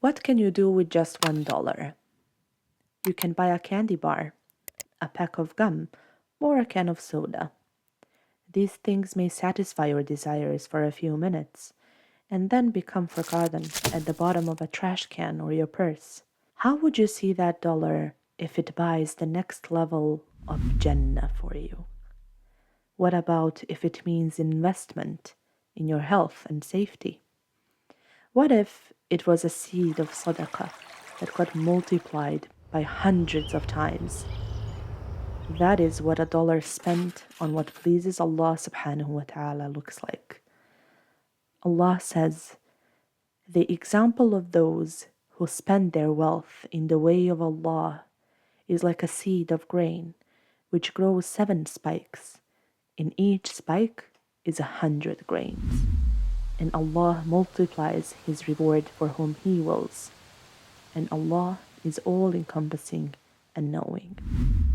What can you do with just $1? You can buy a candy bar, a pack of gum, or a can of soda. These things may satisfy your desires for a few minutes and then become forgotten at the bottom of a trash can or your purse. How would you see that dollar if it buys the next level of Jannah for you? What about if it means investment in your health and safety? What if it was a seed of sadaqah that got multiplied by hundreds of times? That is what $1 spent on what pleases Allah subhanahu wa ta'ala looks like. Allah says, the example of those who spend their wealth in the way of Allah is like a seed of grain which grows 7 spikes. In each spike is 100 grains, and Allah multiplies His reward for whom He wills, and Allah is all-encompassing and knowing.